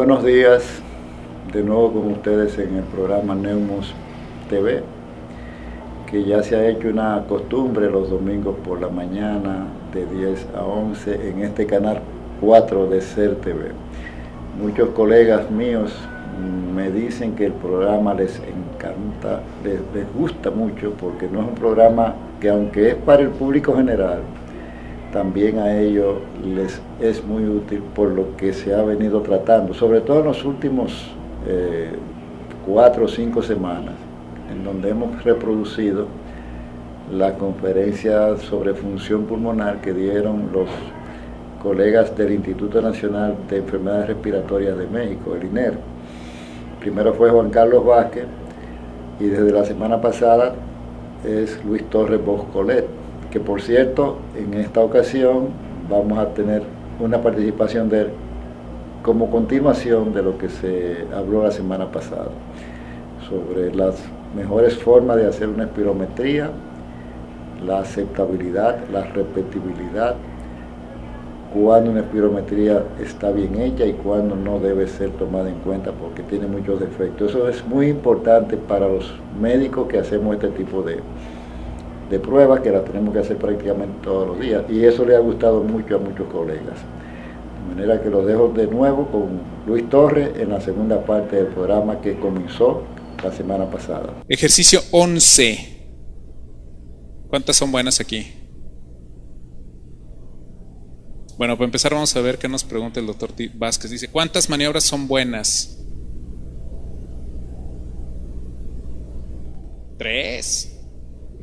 Buenos días, de nuevo con ustedes en el programa Neumos TV, que ya se ha hecho una costumbre los domingos por la mañana de 10 a 11 en este canal 4 de SER TV. Muchos colegas míos me dicen que el programa les encanta, les gusta mucho, porque no es un programa que, aunque es para el público general, también a ellos les es muy útil por lo que se ha venido tratando, sobre todo en los últimos 4 o 5 semanas, en donde hemos reproducido la conferencia sobre función pulmonar que dieron los colegas del Instituto Nacional de Enfermedades Respiratorias de México, el INER. Primero fue Juan Carlos Vázquez y desde la semana pasada es Luis Torres Boscolet, que por cierto, en esta ocasión vamos a tener una participación de él como continuación de lo que se habló la semana pasada, sobre las mejores formas de hacer una espirometría, la aceptabilidad, la repetibilidad, cuándo una espirometría está bien hecha y cuándo no debe ser tomada en cuenta porque tiene muchos defectos. Eso es muy importante para los médicos que hacemos este tipo de pruebas, que las tenemos que hacer prácticamente todos los días, y eso le ha gustado mucho a muchos colegas. De manera que los dejo de nuevo con Luis Torres en la segunda parte del programa que comenzó la semana pasada. Ejercicio 11. ¿Cuántas son buenas aquí? Bueno, para empezar vamos a ver qué nos pregunta el doctor Vázquez. Dice, ¿cuántas maniobras son buenas? 3.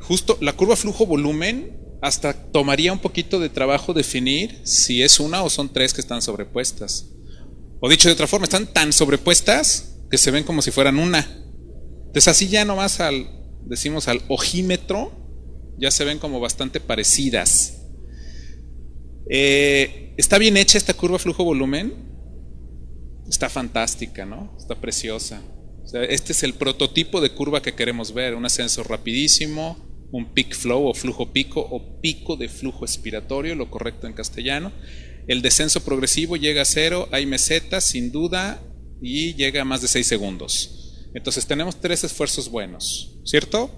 Justo la curva flujo-volumen hasta tomaría un poquito de trabajo definir si es una o son 3 que están sobrepuestas. O dicho de otra forma, están tan sobrepuestas que se ven como si fueran una. Entonces así ya nomás decimos al ojímetro, ya se ven como bastante parecidas. ¿Está bien hecha esta curva flujo-volumen? Está fantástica, ¿no? Está preciosa. O sea, este es el prototipo de curva que queremos ver, un ascenso rapidísimo, un peak flow o flujo pico o pico de flujo expiratorio, lo correcto en castellano. El descenso progresivo llega a 0, hay mesetas sin duda y llega a más de 6 segundos. Entonces tenemos 3 esfuerzos buenos, ¿cierto?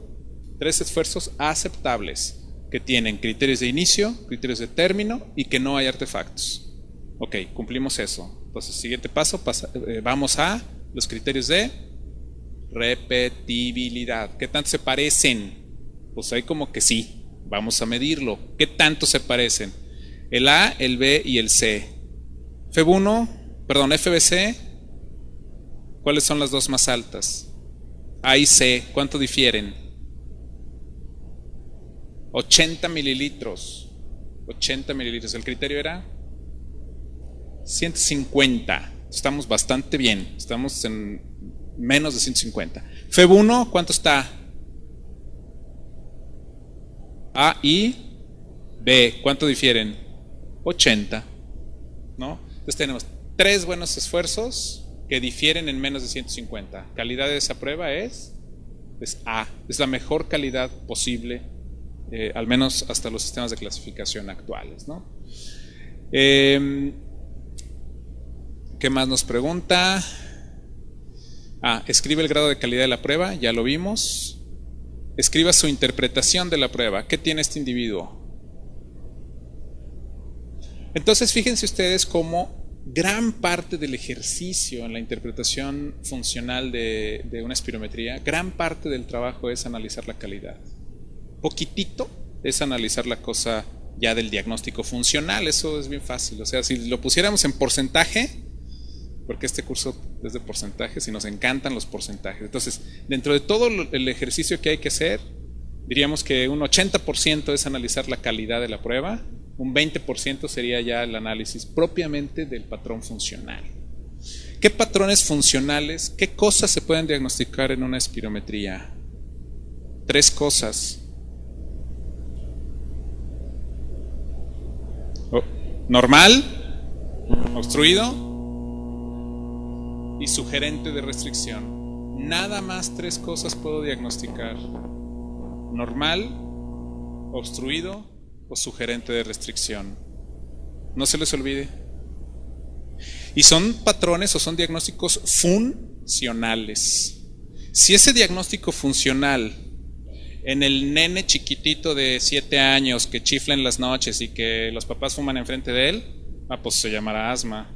3 esfuerzos aceptables que tienen criterios de inicio, criterios de término y que no hay artefactos. Ok, cumplimos eso. Entonces, siguiente paso, vamos a los criterios de repetibilidad. ¿Qué tanto se parecen? Pues hay como que sí, vamos a medirlo. ¿Qué tanto se parecen? El A, el B y el C. FBC, ¿cuáles son las dos más altas? A y C, ¿cuánto difieren? 80 mililitros. 80 mililitros. El criterio era 150. Estamos bastante bien. Estamos en menos de 150. FEB1, ¿cuánto está? A y B, ¿cuánto difieren? 80, ¿no? Entonces tenemos 3 buenos esfuerzos que difieren en menos de 150. Calidad de esa prueba es A, es la mejor calidad posible, al menos hasta los sistemas de clasificación actuales, ¿no? ¿Qué más nos pregunta? Escribe el grado de calidad de la prueba, ya lo vimos. Escriba su interpretación de la prueba. ¿Qué tiene este individuo? Entonces, fíjense ustedes cómo gran parte del ejercicio en la interpretación funcional de una espirometría, gran parte del trabajo es analizar la calidad. Poquitito es analizar la cosa ya del diagnóstico funcional. Eso es bien fácil. O sea, si lo pusiéramos en porcentaje, porque este curso es de porcentajes y nos encantan los porcentajes. Entonces, dentro de todo el ejercicio que hay que hacer, diríamos que un 80% es analizar la calidad de la prueba, un 20% sería ya el análisis propiamente del patrón funcional. ¿Qué patrones funcionales, qué cosas se pueden diagnosticar en una espirometría? 3 cosas. Normal, obstruido y sugerente de restricción. Nada más 3 cosas puedo diagnosticar: normal, obstruido o sugerente de restricción. No se les olvide. Y son patrones o son diagnósticos funcionales. Si ese diagnóstico funcional en el nene chiquitito de 7 años que chifla en las noches y que los papás fuman enfrente de él, pues se llamará asma.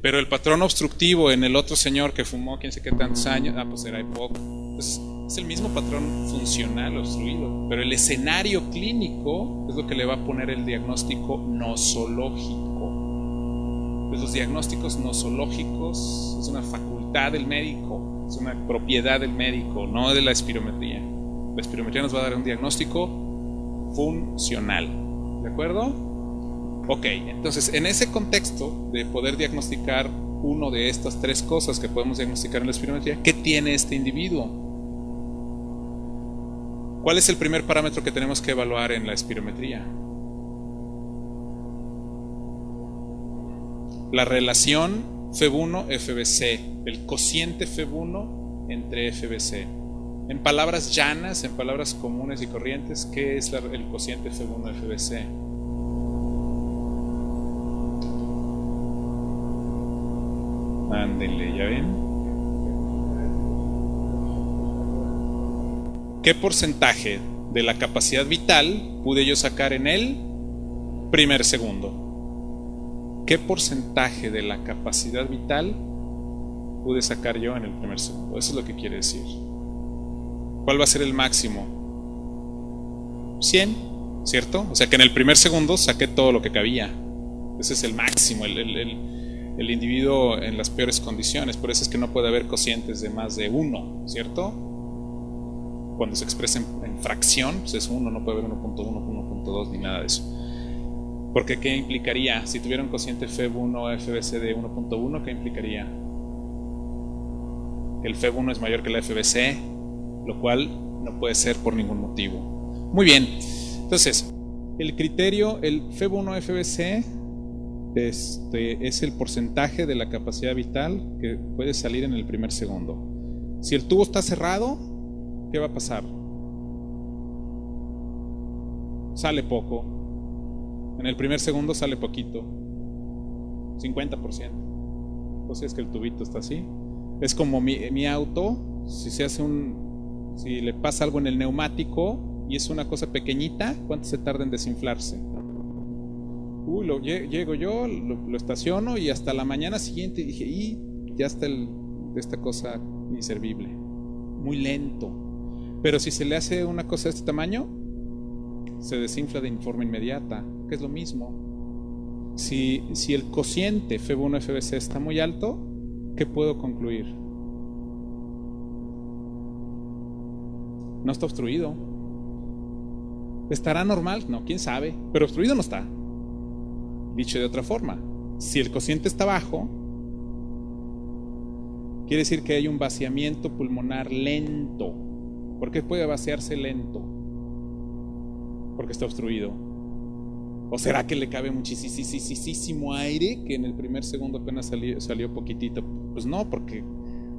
Pero el patrón obstructivo en el otro señor que fumó quién sé qué tantos años, pues será EPOC. Entonces, es el mismo patrón funcional obstruido, pero el escenario clínico es lo que le va a poner el diagnóstico nosológico. Pues los diagnósticos nosológicos es una facultad del médico, es una propiedad del médico, no de la espirometría. La espirometría nos va a dar un diagnóstico funcional, ¿de acuerdo? Ok, entonces en ese contexto de poder diagnosticar uno de estas 3 cosas que podemos diagnosticar en la espirometría, ¿qué tiene este individuo? ¿Cuál es el primer parámetro que tenemos que evaluar en la espirometría? La relación FeB1-FBC, el cociente FeB1 entre FBC. En palabras llanas, en palabras comunes y corrientes, ¿qué es el cociente FeB1-FBC? Ándenle, ¿ya ven? ¿Qué porcentaje de la capacidad vital pude yo sacar en el primer segundo? ¿Qué porcentaje de la capacidad vital pude sacar yo en el primer segundo? Eso es lo que quiere decir. ¿Cuál va a ser el máximo? 100, ¿cierto? O sea que en el primer segundo saqué todo lo que cabía. Ese es el máximo, el individuo en las peores condiciones. Por eso es que no puede haber cocientes de más de 1, ¿cierto? Cuando se expresa en fracción, pues es 1, no puede haber 1.1, 1.2 ni nada de eso. Porque ¿qué implicaría? Si tuviera un cociente FeB1 o FBC de 1.1, ¿qué implicaría? Que el FeB1 es mayor que la FBC, lo cual no puede ser por ningún motivo. Muy bien, entonces el criterio, el FeB1-FBC es el porcentaje de la capacidad vital que puede salir en el primer segundo. Si el tubo está cerrado, ¿qué va a pasar? Sale poco. En el primer segundo sale poquito, 50%. O sea, es que el tubito está así. Es como mi auto, si le pasa algo en el neumático y es una cosa pequeñita, ¿cuánto se tarda en desinflarse? Llego yo, lo estaciono y hasta la mañana siguiente dije, y ya está esta cosa inservible. Muy lento. Pero si se le hace una cosa de este tamaño, se desinfla de forma inmediata, que es lo mismo. Si el cociente FeB1-FBC está muy alto, ¿qué puedo concluir? No está obstruido. ¿Estará normal? No, quién sabe, pero obstruido no está. Dicho de otra forma, si el cociente está bajo, quiere decir que hay un vaciamiento pulmonar lento. ¿Por qué puede vaciarse lento? Porque está obstruido. ¿O será que le cabe muchísimo aire que en el primer segundo apenas salió poquitito? Pues no, porque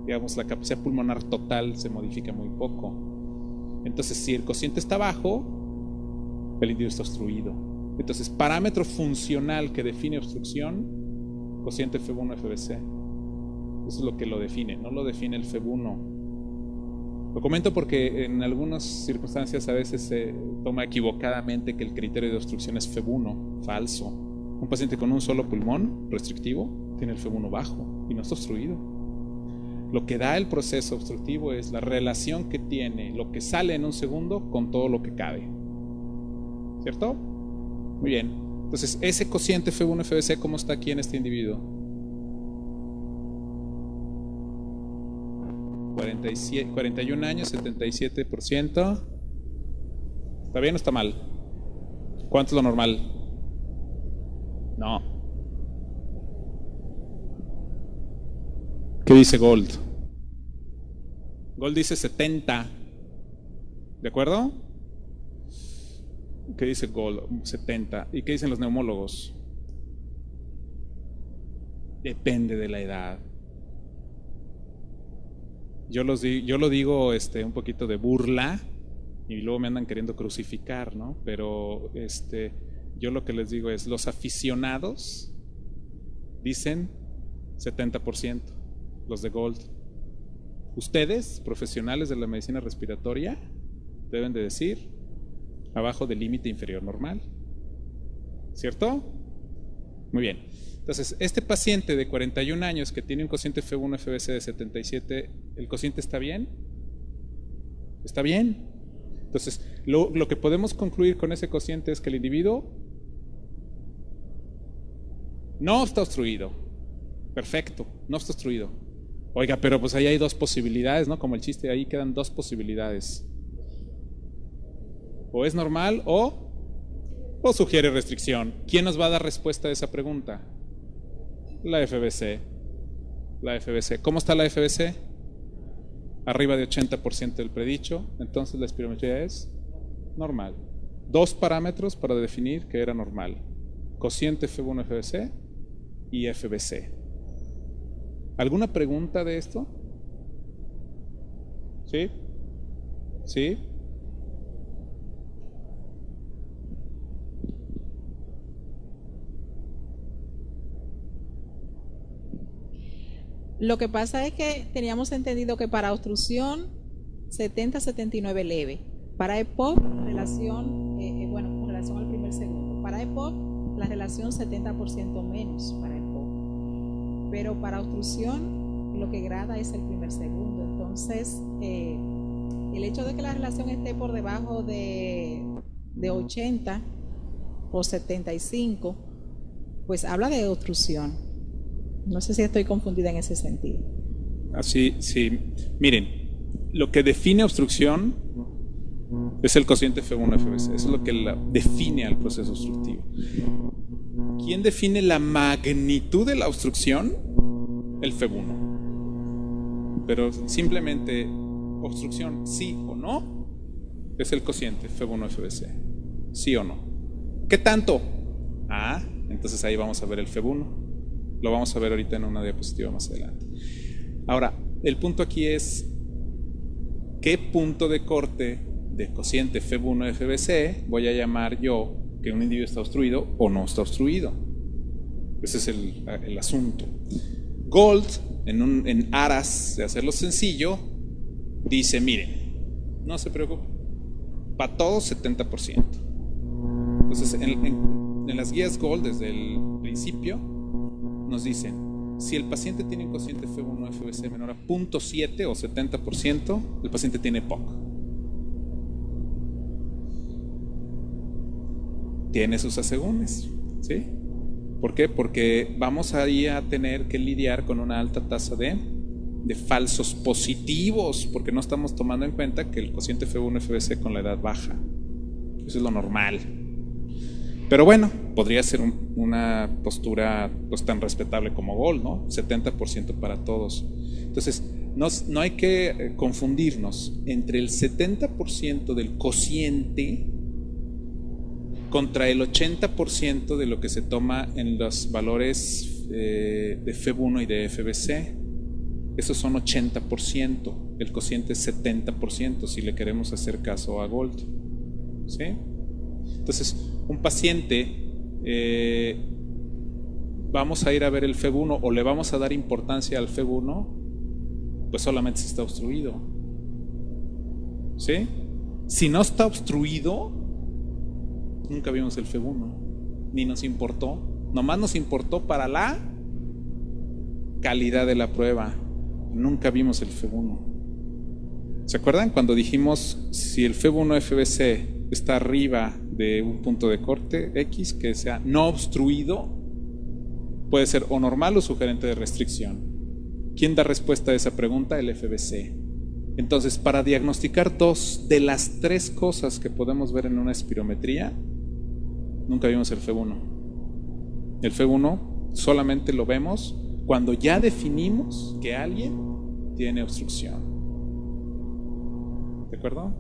digamos la capacidad pulmonar total se modifica muy poco. Entonces, si el cociente está bajo, el individuo está obstruido. Entonces, parámetro funcional que define obstrucción, cociente FeB1-FBC. Eso es lo que lo define, no lo define el FeB1. Lo comento porque en algunas circunstancias a veces se toma equivocadamente que el criterio de obstrucción es FeB1, falso. Un paciente con un solo pulmón restrictivo tiene el FeB1 bajo y no está obstruido. Lo que da el proceso obstructivo es la relación que tiene lo que sale en un segundo con todo lo que cabe. ¿Cierto? Muy bien. Entonces, ese cociente FeB1-FBC, ¿cómo está aquí en este individuo? 41 años, 77%. ¿Está bien o está mal? ¿Cuánto es lo normal? No. ¿Qué dice Gold? Gold dice 70. ¿De acuerdo? ¿Qué dice Gold? 70. ¿Y qué dicen los neumólogos? Depende de la edad. Yo lo digo un poquito de burla y luego me andan queriendo crucificar, ¿no? Pero yo lo que les digo es, los aficionados dicen 70%, los de Gold. Ustedes, profesionales de la medicina respiratoria, deben de decir abajo del límite inferior normal. ¿Cierto? Muy bien. Entonces, este paciente de 41 años que tiene un cociente F1 FBC de 77, ¿el cociente está bien? ¿Está bien? Entonces, lo que podemos concluir con ese cociente es que el individuo no está obstruido. Perfecto, no está obstruido. Oiga, pero pues ahí hay dos posibilidades, ¿no? Como el chiste, ahí quedan dos posibilidades. O es normal o sugiere restricción. ¿Quién nos va a dar respuesta a esa pregunta? La FBC. La FBC. ¿Cómo está la FBC? Arriba de 80% del predicho. Entonces la espirometría es normal. Dos parámetros para definir que era normal: cociente F1 FBC y FBC. ¿Alguna pregunta de esto? ¿Sí? ¿Sí? Lo que pasa es que teníamos entendido que para obstrucción 70-79 leve. Para EPOC, relación, con relación al primer segundo. Para EPOC, la relación 70% menos para EPOC. Pero para obstrucción, lo que grada es el primer segundo. Entonces, el hecho de que la relación esté por debajo de 80 o 75, pues habla de obstrucción. No sé si estoy confundida en ese sentido. Así, sí. Miren, lo que define obstrucción es el cociente F1 FBC. Eso es lo que define al proceso obstructivo. ¿Quién define la magnitud de la obstrucción? El F1. Pero simplemente obstrucción sí o no es el cociente F1 FBC. Sí o no. ¿Qué tanto? Entonces ahí vamos a ver el F1. Lo vamos a ver ahorita en una diapositiva más adelante. Ahora, el punto aquí es ¿qué punto de corte de cociente F1 FBC voy a llamar yo que un individuo está obstruido o no está obstruido? Ese es el asunto. Gold, en aras de hacerlo sencillo, dice, miren, no se preocupen, para todos 70%. Entonces, en las guías Gold, desde el principio, nos dicen, si el paciente tiene un cociente F1 FBC menor a 0.7 o 70%, el paciente tiene POC. Tiene sus asegúnes, ¿sí? ¿Por qué? Porque vamos ahí a tener que lidiar con una alta tasa de falsos positivos, porque no estamos tomando en cuenta que el cociente F1 FBC con la edad baja. Eso es lo normal. Pero bueno, podría ser una postura pues tan respetable como Gold, ¿no? 70% para todos. Entonces, no hay que confundirnos entre el 70% del cociente contra el 80% de lo que se toma en los valores de F1 y de FBC. Esos son 80%, el cociente es 70% si le queremos hacer caso a Gold. ¿Sí? Entonces, un paciente, vamos a ir a ver el F1 o le vamos a dar importancia al F1, pues solamente si está obstruido. ¿Sí? Si no está obstruido, nunca vimos el F1, ni nos importó. Nomás nos importó para la calidad de la prueba. Nunca vimos el F1. ¿Se acuerdan cuando dijimos si el F1 FBC está arriba de un punto de corte X que sea no obstruido, puede ser o normal o sugerente de restricción? ¿Quién da respuesta a esa pregunta? El FBC. Entonces, para diagnosticar dos de las tres cosas que podemos ver en una espirometría, nunca vimos el F1. El F1 solamente lo vemos cuando ya definimos que alguien tiene obstrucción. ¿De acuerdo?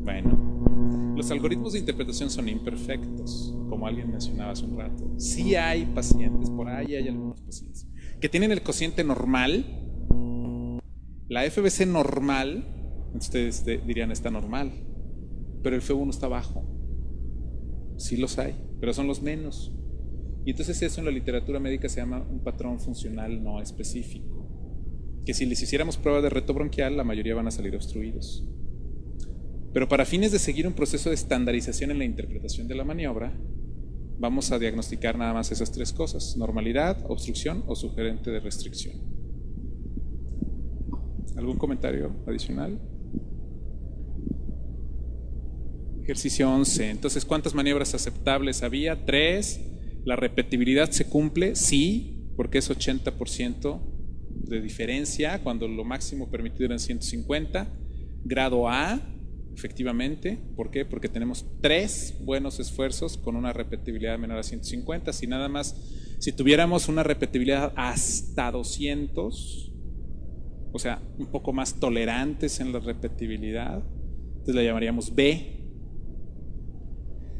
Bueno, los algoritmos de interpretación son imperfectos, como alguien mencionaba hace un rato. Sí hay pacientes, por ahí hay algunos pacientes que tienen el cociente normal, la FBC normal, ustedes dirían está normal, pero el F1 está bajo. Sí los hay, pero son los menos. Y entonces eso en la literatura médica se llama un patrón funcional no específico. Que si les hiciéramos prueba de reto bronquial, la mayoría van a salir obstruidos. Pero para fines de seguir un proceso de estandarización en la interpretación de la maniobra, vamos a diagnosticar nada más esas tres cosas: normalidad, obstrucción o sugerente de restricción. ¿Algún comentario adicional? Ejercicio 11. Entonces, ¿cuántas maniobras aceptables había? 3. ¿La repetibilidad se cumple? Sí, porque es 80% de diferencia, cuando lo máximo permitido eran 150. Grado A, efectivamente. ¿Por qué? Porque tenemos 3 buenos esfuerzos con una repetibilidad menor a 150. Si tuviéramos una repetibilidad hasta 200, o sea, un poco más tolerantes en la repetibilidad, entonces la llamaríamos B.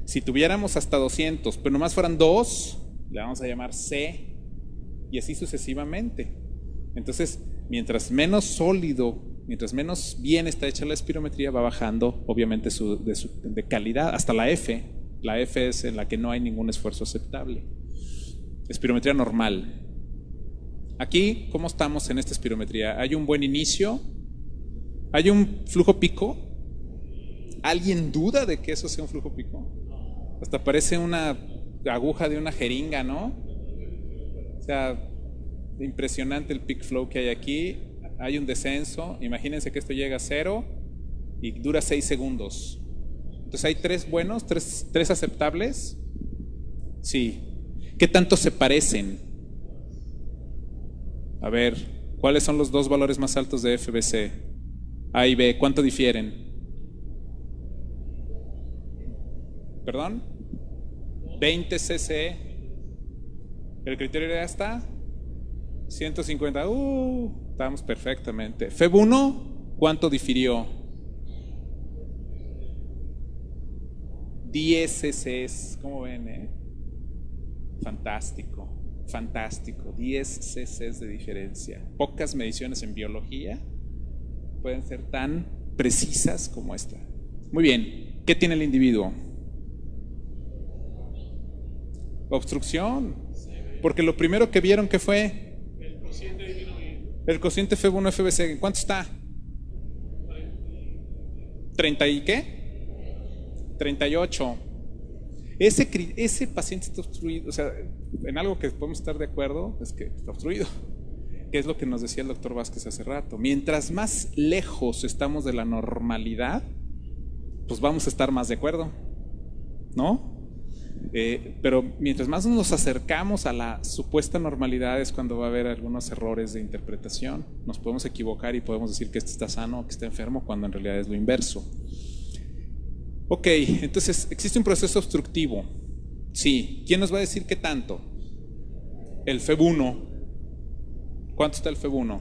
Si tuviéramos hasta 200, pero nomás fueran 2, le vamos a llamar C, y así sucesivamente. Entonces, mientras menos sólido, mientras menos bien está hecha la espirometría, va bajando obviamente de calidad hasta la F. La F es en la que no hay ningún esfuerzo aceptable. Espirometría normal. Aquí, ¿cómo estamos en esta espirometría? ¿Hay un buen inicio? ¿Hay un flujo pico? ¿Alguien duda de que eso sea un flujo pico? Hasta parece una aguja de una jeringa, ¿no? O sea, impresionante el peak flow que hay aquí. Hay un descenso. Imagínense que esto llega a 0 y dura 6 segundos. Entonces hay 3 buenos, 3 aceptables. Sí. ¿Qué tanto se parecen? A ver, ¿cuáles son los 2 valores más altos de FBC? A y B, ¿cuánto difieren? ¿Perdón? 20 cc. El criterio ya está 150. Estamos perfectamente. FEB1, ¿cuánto difirió? 10 cc. ¿Cómo ven? Fantástico, fantástico. 10 cc de diferencia. Pocas mediciones en biología pueden ser tan precisas como esta. Muy bien. ¿Qué tiene el individuo? Obstrucción. Porque lo primero que vieron, ¿qué fue? El cociente FEB1 FBC. ¿Cuánto está? 30 y qué? 38. Ese paciente está obstruido. O sea, en algo que podemos estar de acuerdo es que está obstruido, que es lo que nos decía el doctor Vázquez hace rato. Mientras más lejos estamos de la normalidad, pues vamos a estar más de acuerdo, ¿no? Pero mientras más nos acercamos a la supuesta normalidad es cuando va a haber algunos errores de interpretación. Nos podemos equivocar y podemos decir que este está sano o que está enfermo, cuando en realidad es lo inverso. Ok, entonces, ¿existe un proceso obstructivo? Sí. ¿Quién nos va a decir qué tanto? El FEB1. ¿Cuánto está el FEB1?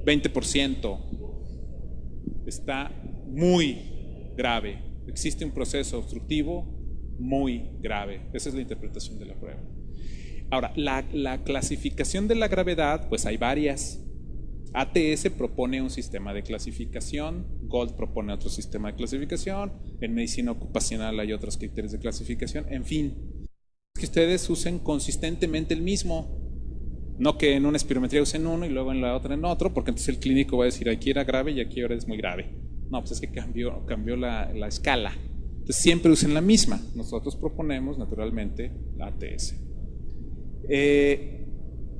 20%. Está muy grave. Existe un proceso obstructivo muy grave. Esa es la interpretación de la prueba. Ahora, la clasificación de la gravedad, pues hay varias. ATS propone un sistema de clasificación, Gold propone otro sistema de clasificación, en medicina ocupacional hay otros criterios de clasificación, en fin, que ustedes usen consistentemente el mismo, no que en una espirometría usen uno y luego en la otra en otro, porque entonces el clínico va a decir aquí era grave y aquí ahora es muy grave. No, pues es que cambió la escala. Entonces siempre usen la misma. Nosotros proponemos naturalmente la ATS.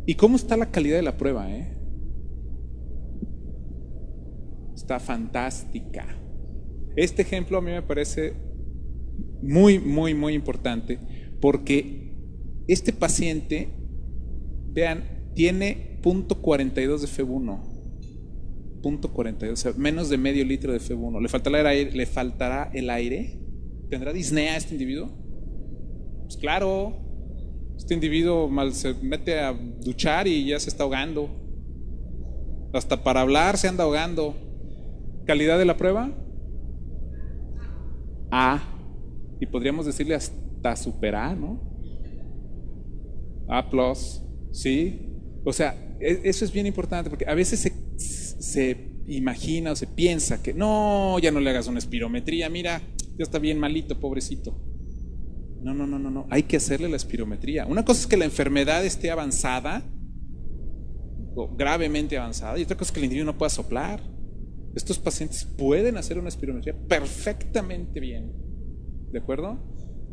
¿Y cómo está la calidad de la prueba? Está fantástica. Este ejemplo a mí me parece muy, muy, muy importante, porque este paciente, vean, tiene 0.42 de FEB1. 0.42, o sea, menos de medio litro de FEB1. ¿Le faltará el aire? ¿Tendrá disnea este individuo? Pues claro, este individuo se mete a duchar y ya se está ahogando. Hasta para hablar se anda ahogando. ¿Calidad de la prueba? A. Y podríamos decirle hasta super A, ¿no? A+, ¿sí? O sea, eso es bien importante, porque a veces se imagina o se piensa que no, ya no le hagas una espirometría, mira, ya está bien malito, pobrecito. No. Hay que hacerle la espirometría. Una cosa es que la enfermedad esté avanzada, o gravemente avanzada, y otra cosa es que el individuo no pueda soplar. Estos pacientes pueden hacer una espirometría perfectamente bien. ¿De acuerdo?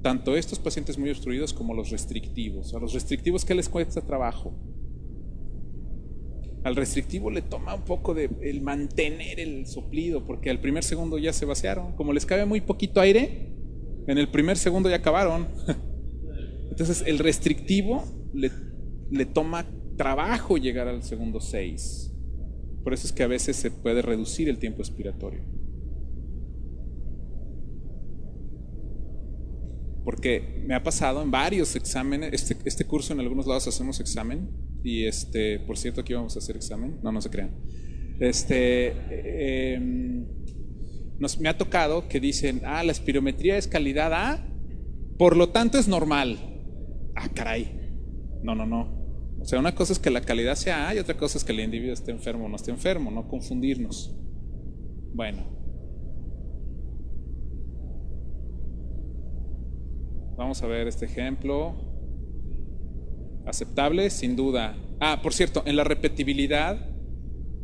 Tanto estos pacientes muy obstruidos como los restrictivos. A los restrictivos, ¿qué les cuesta trabajo? Al restrictivo le toma un poco de el mantener el soplido, porque al primer segundo ya se vaciaron. Como les cabe muy poquito aire, en el primer segundo ya acabaron. Entonces el restrictivo le toma trabajo llegar al segundo 6. Por eso es que a veces se puede reducir el tiempo expiratorio. Porque me ha pasado en varios exámenes, este curso en algunos lados hacemos examen, y por cierto, aquí vamos a hacer examen, no se crean. Me ha tocado que dicen, la espirometría es calidad A, por lo tanto es normal. Caray. No. O sea, una cosa es que la calidad sea A y otra cosa es que el individuo esté enfermo o no esté enfermo, no confundirnos. Bueno. Vamos a ver este ejemplo. Aceptable, sin duda. Por cierto, en la repetibilidad,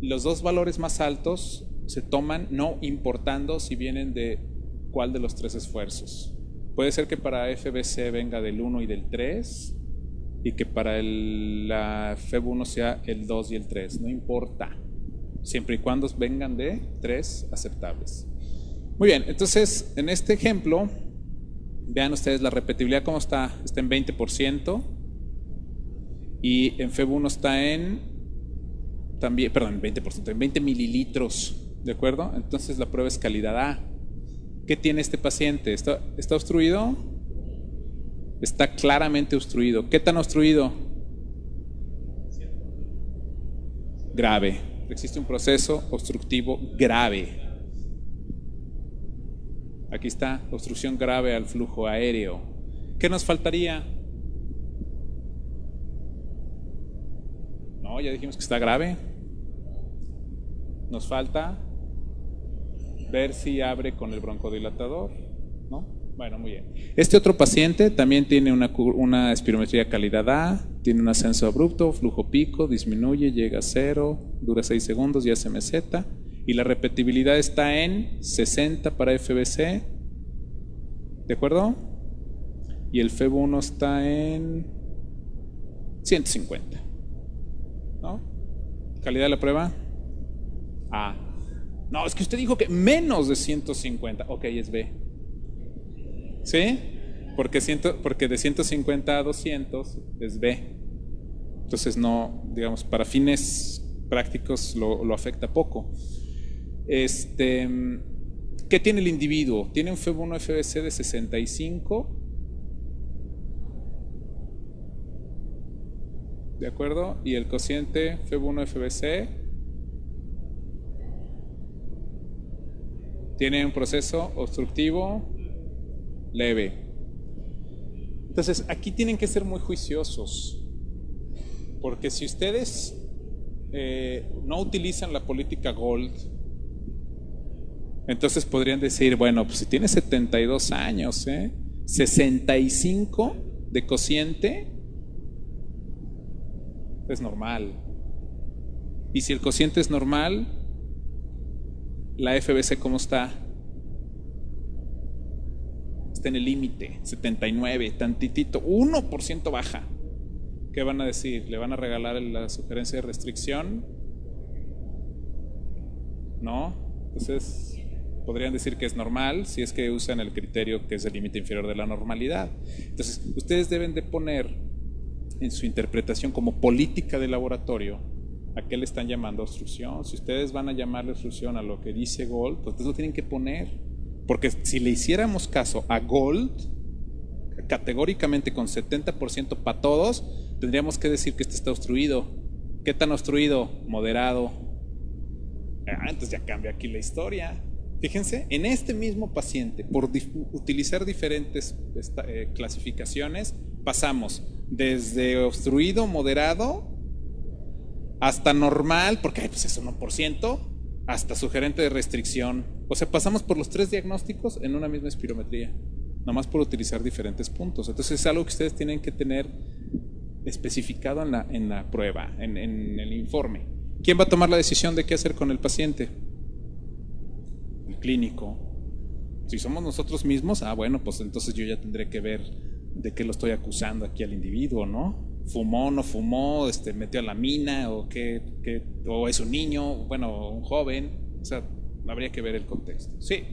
los dos valores más altos se toman no importando si vienen de cuál de los 3 esfuerzos. Puede ser que para FBC venga del 1 y del 3, y que para la FEB1 sea el 2 y el 3. No importa, siempre y cuando vengan de 3 aceptables. Muy bien, entonces en este ejemplo, vean ustedes la repetibilidad cómo está. Está en 20%, y en FEB1 está en 20%, en 20 mililitros, ¿de acuerdo? Entonces la prueba es calidad A. ¿Qué tiene este paciente? ¿Está obstruido? Está claramente obstruido. ¿Qué tan obstruido? Grave. Existe un proceso obstructivo grave. Aquí está, obstrucción grave al flujo aéreo. ¿Qué nos faltaría? No, ya dijimos que está grave. Nos falta ver si abre con el broncodilatador, ¿no? Bueno, muy bien. Este otro paciente también tiene una espirometría calidad A, tiene un ascenso abrupto, flujo pico, disminuye, llega a 0, dura 6 segundos y hace meseta, y la repetibilidad está en 60 para FBC, ¿de acuerdo? Y el FEB1 está en 150, ¿no? ¿Calidad de la prueba? No, es que usted dijo que menos de 150. Ok, es B. ¿Sí? Porque de 150 a 200 es B. Entonces no, digamos, para fines prácticos lo afecta poco. ¿Qué tiene el individuo? Tiene un FEB1 FBC de 65. ¿De acuerdo? Y el cociente FEB1 FBC tiene un proceso obstructivo leve. Entonces aquí tienen que ser muy juiciosos, porque si ustedes no utilizan la política Gold, entonces podrían decir, bueno, pues si tiene 72 años, 65 de cociente es normal. Y si el cociente es normal, la FBC ¿cómo está? Está en el límite, 79, tantitito, 1% baja. ¿Qué van a decir? ¿Le van a regalar la sugerencia de restricción? ¿No? Entonces podrían decir que es normal si es que usan el criterio que es el límite inferior de la normalidad. Entonces ustedes deben de poner en su interpretación como política de laboratorio a qué le están llamando obstrucción. Si ustedes van a llamarle obstrucción a lo que dice Gold, pues ustedes lo tienen que poner, porque si le hiciéramos caso a Gold categóricamente con 70% para todos, tendríamos que decir que este está obstruido. ¿Qué tan obstruido? Moderado. Entonces ya cambia aquí la historia. Fíjense, en este mismo paciente, por utilizar diferentes clasificaciones, pasamos desde obstruido, moderado, hasta normal, porque pues es 1%, hasta sugerente de restricción. O sea, pasamos por los 3 diagnósticos en una misma espirometría. nomás por utilizar diferentes puntos. Entonces es algo que ustedes tienen que tener especificado en la prueba, en el informe. ¿Quién va a tomar la decisión de qué hacer con el paciente? El clínico. Si somos nosotros mismos, bueno, pues entonces yo ya tendré que ver de qué lo estoy acusando aquí al individuo, ¿no? ¿Fumó, no fumó, metió a la mina, o o es un niño, bueno, un joven? O sea, habría que ver el contexto. Sí.